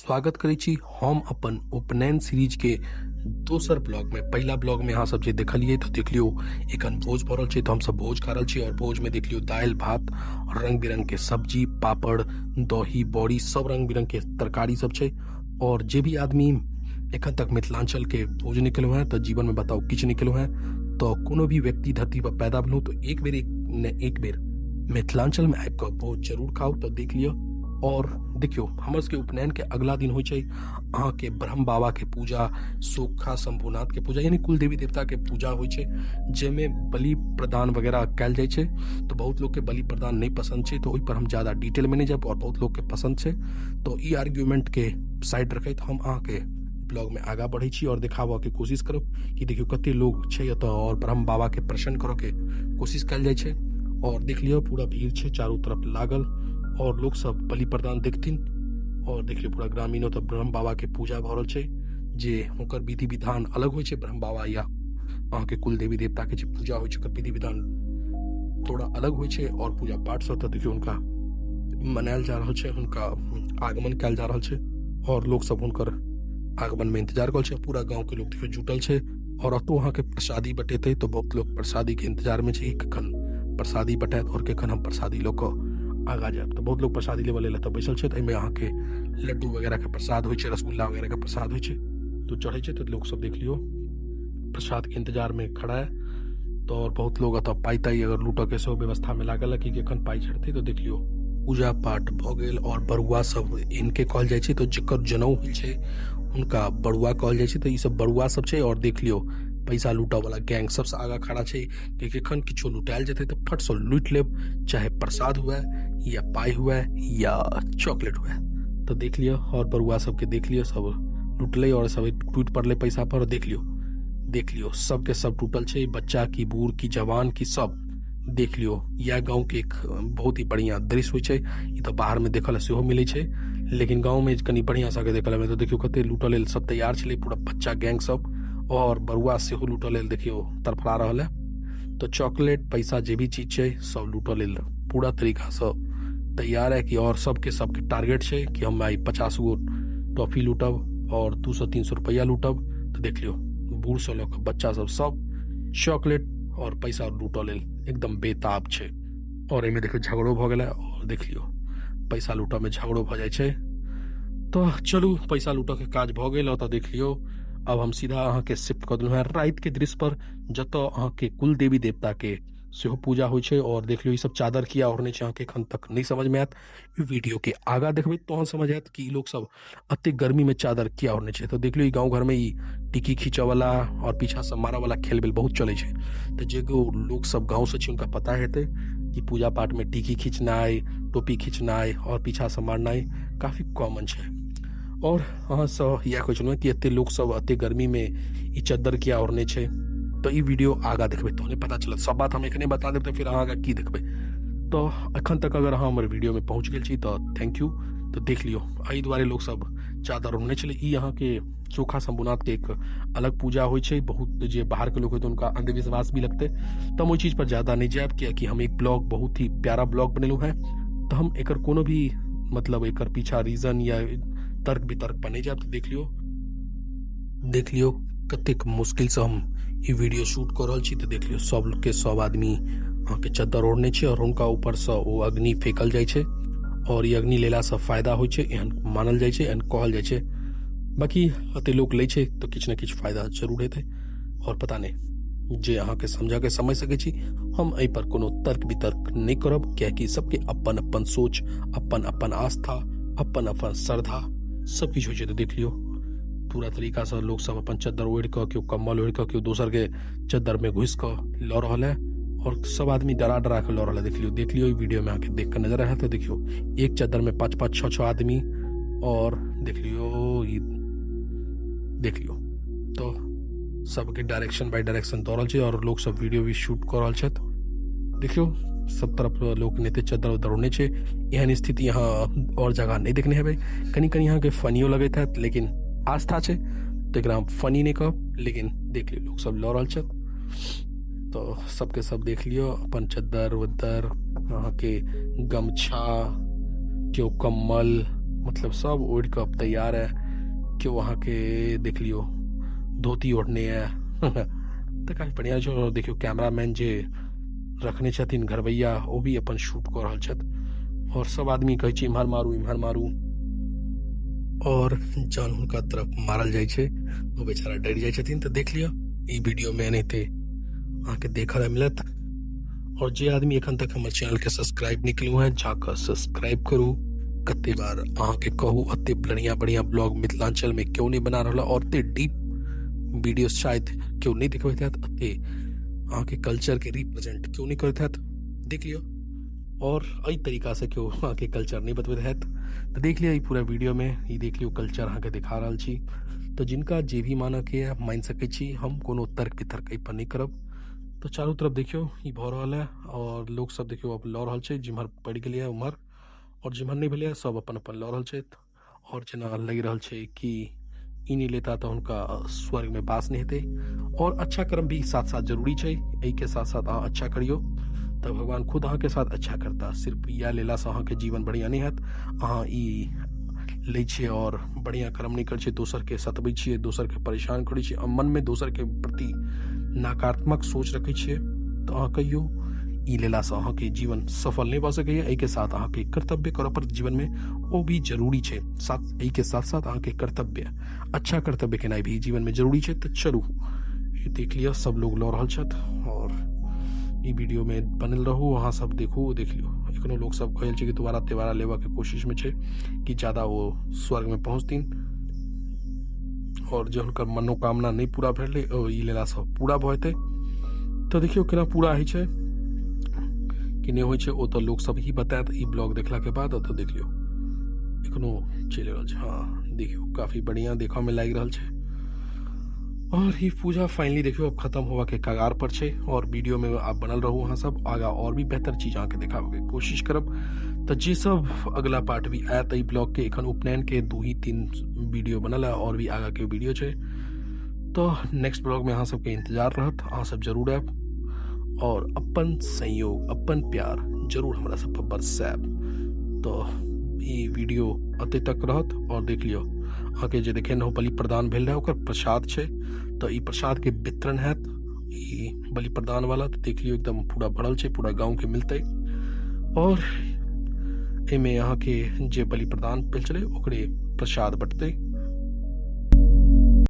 स्वागत करै छी हम अपन उपनयन सीरीज के दोसर ब्लॉग में। पहला ब्लॉग में अहाँ सब जे देखलिए तो देख लियो एखन भोज भऽ रहल छै, तो हम सब भोज खा रहल छी और भोज में देख लियो दाल भात और रंग बिरंग के सब्जी पापड़ दही बड़ी सब रंग बिरंग के तरकारी सब छै। और जे भी आदमी एखन तक मिथिलांचल के भोज नहीं केलहुँ हैं तो जीवन में बताओ किछु नहीं केलहुँ हैं, तो कोनो भी व्यक्ति धरती पर पैदा भेलहुँ तो एक बेर मिथिलांचल में आबि कऽ भोज जरूर खाओ। तो देख लियो और देखियो हमर सबके उपनयन के अगला दिन होइ छै अहाँ के ब्रह्म बाबा के पूजा, सोखा शंभुनाथ के पूजा यानी कुल देवी देवता के पूजा होइ छै, जेमे बलि प्रदान वगैरह कैल जाइ छै। तो बहुत लोग के बलि प्रदान नहीं पसंद छै, तो ओहि पर हम ज्यादा डिटेल में नहीं जाब, और बहुत लोग के पसंद छै। तो ई आर्ग्यूमेंट के साइड रखैत हम अहाँ के ब्लॉग में आगा बढ़े छी और देखाबऽ के कोशिश करब कि देखियो कते लोग छै एतऽ और ब्रह्म बाबा के प्रसन्न करऽ के कोशिश कैल जाइ छै। और देख लियो पूरा भीड़ छै चारों तरफ लागल और लोग सब बलि प्रदान देखथिन। और देख लियो पूरा ग्रामीणों तो ब्रह्म बाबा के पूजा भऽ रहल छै, जे हुनकर विधि विधान अलग होइ छै। ब्रह्म बाबा या अहाँ के कुल देवी देवता के जे पूजा होइ छै ओकर विधि विधान थोड़ा अलग होइ छै। और पूजा पाठ सब तो देखियो हुनका मनायल जा रहल छै, हुनका आगमन कैल जा रहल छै और लोग सब हुनकर आगमन में इंतजार कर छै। पूरा गांव के लोग देखियो जुटल छै और अतो अहाँ के प्रसादी बटेतै, तो बहुत लोग प्रसादी के इंतजार में छै कखन प्रसादी बटात और कखन हम प्रसादी लऽ कऽ आगा जाए। तो बहुत लोग प्रसादी लेवल लेल तऽ बैसल छै, एहिमे अहाँ के लड्डू वगैरह के प्रसाद होइ छै, रसगुल्ला वगैरह के प्रसाद होइ छै, तो चढ़ै छै। तो लोग सब देख लियो प्रसाद के इंतजार में खड़ा है। तो और बहुत लोग अतऽ पाई ताई अगर लूटऽ के सेहो व्यवस्था में लागल है कि कखन पाई चढ़तै। तो देख लियो पूजा पाठ भऽ गेल और बरुआ सब इनके कहल जाइ छै, तो जेकर जनऊ होइ छै उनका बरुआ कहल जाइ छै। तो ई सब बरुआ सब छै और देख लियो पैसा लूटऽ वाला गैंग सबसे आगा खड़ा छै कि कखन किछो लुटायल जेतै तो फट से लूट लेब, चाहे प्रसाद हुए या पाई हुए या चॉकलेट हुए। तो देख लियो और बरुआ सबके देख लियो सब लुटले और सब टूट पड़ले पैसा पर। देख लियो सबके सब टूटल छै, बच्चा की बूढ़ की जवान की सब देख लियो। यह गांव के एक बहुत ही बढ़िया दृश्य होइ छै। ई तो बाहर में देखल सेहो मिलै छै, लेकिन गांव में कनी बढ़िया सा के देखल में तो देखियो कते लूटऽ लेल सब तैयार छलै, पूरा बच्चा गैंग सब और बरुआ सेहो लूटऽ लेल देखियो तरफड़ा रहल है। तो चॉकलेट पैसा जे भी चीज छै सब लूटऽ लेल पूरा तरीका से तैयार है कि और सबके टारगेट छै कि हम आई 50 गो टॉफी लूटब और 200-300 रुपया लूटब। तो देख लियो बूढ़ से लऽ कऽ बच्चा सब चॉकलेट और पैसा लूटऽ लेल एकदम बेताब छै। और एहिमे देखियो झगड़ो भऽ गेलै और देख लियो पैसा लूटऽ में झगड़ो भऽ जाइ छै। तो चलू पैसा लूटऽ के काज भऽ गेल। तो देख लियो अब हम सीधा अहाँ के शिफ्ट कर देलहुँ हैं रात के दृश्य पर, जतऽ अहाँ के कुल देवी देवता के सेहो पूजा होइ छै। और देख लियो ई सब चादर किया ओढ़ने छै, अहाँ के एखन तक नहीं समझ में आयत, वीडियो के आगा देखबै तो अहाँ समझ आयत कि ई लोग सब अते गर्मी में चादर किया ओढ़ने छै। तो देख लियो ई गाँव घर में ई टिकी खींचऽ वाला और पीछा से मारा वाला खेल बेल बहुत चले छै। तो जे लोग सब गाँव से छै उनका पता हेतै कि पूजा पाठ में टिकी खींचनाइ, टोपी खींचनाइ और पीछा से मारनाइ काफी कॉमन छै। और अहाँ सब इएह कहै छलहुँ कि एते लोग सब एते गर्मी में ई चद्दर किया ओढ़ने छै। तो ई वीडियो आगा देखबै तो नहीं पता चलत, सब बात हम एखने बता देब तो फिर अहाँ आगा की देखबै। तो अखन तक अगर अहाँ हमर वीडियो में पहुँच गेल छी तो थैंक यू। तो देख लियो एहि दुआरे लोग सब चादर ओढ़ने छलै। ई अहाँ के सोखा शंभुनाथ के एक अलग पूजा होइ छै, बहुत जे बाहर के लोग होइ तो उनका अंधविश्वास भी लगते। तो हम ओहि चीज पर ज्यादा नहीं जायब, कियाकि हम एक ब्लॉग बहुत ही प्यारा ब्लॉग बनेलहुँ हैं, तो हम एकर कोनो भी मतलब एकर पीछा रीजन या तर्क वितर्क पर नहीं जायब। तो देख लियो कतेक मुश्किल से हम ई वीडियो शूट कर रहल छी। तो देख लियो सब के सब आदमी अहाँ के चद्दर ओढ़ने छै और हुनका ऊपर से ओ अग्नि फेंकल जाइ छै और ई अग्नि लेला से फायदा होइ छै, एहन मानल जाइ छै, एहन कहल जाइ छै। बाकी एते लोग लै छै तो किछु ने किछु फायदा जरूर हेतै और पता नहीं जे अहाँ के समझा के समझ सकै छी। हम एहि पर कोनो तर्क वितर्क नहीं करब, कियाकि सबके अपन अपन सोच, अपन अपन आस्था, अपन अपन श्रद्धा सब किछु होइ छै। तो देख लियो पूरा तरीका से लोग सब अपन चद्दर ओढ़ कऽ, केओ कम्बल ओढ़ कऽ, केओ दोसर के चद्दर में घुस कऽ लऽ रहल है और सब आदमी डरा के लऽ रहल है। देख लियो ई वीडियो में आके देख कर नजर आया। तो देखियो एक चद्दर में 5-5, 6-6 आदमी और देख लियो तो सबके डायरेक्शन बाय डायरेक्शन दौड़ल छै और लोग सब वीडियो भी शूट कर रहल छथि। देखियो सब तरफ लोग नेते चद्दर उद्दर ओढ़ने छै। एहन स्थिति यहाँ और जगह नहीं देखने हेबै। कनी यहाँ के फनियो लगैत हैत, लेकिन आस्था छै तो एकरा हम फनी नहीं कहब, लेकिन देख लियो लोग सब लऽ रहल छथि। तो सबके सब देख लियो अपन चद्दर उद्दर, अहाँ के गमछा, केओ कम्बल मतलब सब ओढ़ के अब तैयार है कि वहाँ के देख लियो धोती ओढ़ने है तो काफी बढ़िया छे। और देखियो कैमरामैन जे रखने छथिन घरवैया वो भी अपन शूट कर रहल छथि और सब आदमी कहै छै इम्हर मारू इम्हर मारू। और जहन हुनका तरफ मारल जाइ छै वो बेचारा डर जाइ छथिन। तो देख लियो ई वीडियो में एनाहिते अहाँके देखऽ मिलत। और जे आदमी एखन तक हमर चैनल के सब्सक्राइब नहीं केलू हैं जाकर सब्सक्राइब करू। कते बार अहाँके कहू अते बढ़िया बढ़िया ब्लॉग मिथिलांचल में क्यों नहीं बना रहा और ते डीप वीडियो शायद क्यों नहीं दिखबैत हैत, अते अहाँके कल्चर के रिप्रेजेंट क्यों नहीं करैत हैत देख लियो। और एहि तरीका से क्यों अहाँके कल्चर नहीं बतबैत हैत तो देख लियो ई पूरा वीडियो में ई देख लियो कल्चर अहाँके दिखा रहल छी। तो जिनका जे भी मानऽ के मान सकै छी, हम कोनो तर्क वितर्क एहि पर नहीं करब। तो चारों तरफ देखियो ई भऽ रहल है और लोग सब देखियो अब लऽ रहल छै, जिम्हर पड़ि गेलै है उम्हर और जिम्हर नहीं भेलै है सब अपन अपन लऽ रहल छथि। और जेना लगी रहल छै कि ई नहीं लेता तो उनका स्वर्ग में वास नहीं हेतै। और अच्छा कर्म भी साथ साथ जरूरी छै, एहि के साथ साथ अहाँ अच्छा करियो तो भगवान खुद अहाँ के साथ अच्छा करता। सिर्फ इएह लेला से अहाँ के जीवन बढ़िया नहीं हैत। अहाँ ई लै छियै और बढ़िया कर्म नहीं करै छियै, दोसर के सतबै छियै, दोसर के परेशान करै छियै, मन में दोसर के प्रति नकारात्मक सोच रखै छियै तो अहाँ कहियो ई लेला से अहाँ के जीवन सफल नहीं भऽ सकैए। एहि के साथ अहाँ के कर्तव्य करऽ पर जीवन में वो भी जरूरी छै। साथ एहि के साथ साथ अहाँ के कर्तव्य अच्छा कर्तव्य केनाइ भी जीवन में जरूरी छै। तो चलू ई देख लिअ सब लोग लऽ रहल छथि और ई वीडियो में बनल रहू, अहाँ सब देखू देख लियो। एखनो लोग सब कहल छै कि दोबारा तेवारा लेवा के कोशिश में छै कि ज्यादा वो स्वर्ग में पहुँचथिन और जो हुनकर मनोकामना नहीं पूरा भेलै ई लेला से पूरा भऽ जेतै। तो देखियो केना पूरा होइ छै कि नहीं होइ छै ओ तो लोग सब ही बतायत ई ब्लॉग देखला के बाद। तो देख लियो एखनो चलि रहल छै। हाँ देखियो काफी बढ़िया देखऽ में लागि रहल छै और ई पूजा फाइनली देखियो अब खत्म होवा के कगार पर छै। और वीडियो में आप बनल रहू, अहाँ सब आगा और भी बेहतर चीज अहाँ के देखाबे के कोशिश करब। तो जे सब अगला पार्ट भी आयत ई ब्लॉग के, एखन उपनयन के 2-3 वीडियो बनल है और भी आगा के वीडियो छै। तो नेक्स्ट ब्लॉग में अहाँ सबके इंतजार रहत, अहाँ सब जरूर आयब और अपन सहयोग अपन प्यार जरूर हमरा सब पर बरसायब। तो ई वीडियो अते तक रहत और देख लियो अहाँके जे देखे न बलि प्रदान भेल रहे ओकर प्रसाद छै। तो ई प्रसाद के वितरण हैत ई बलि प्रदान वाला। तो देख लियो एकदम पूरा भरल छै, पूरा गाँव के मिलते। और एमे अहाँके जे बलि प्रदान भेल छलै ओकरे प्रसाद बटतै।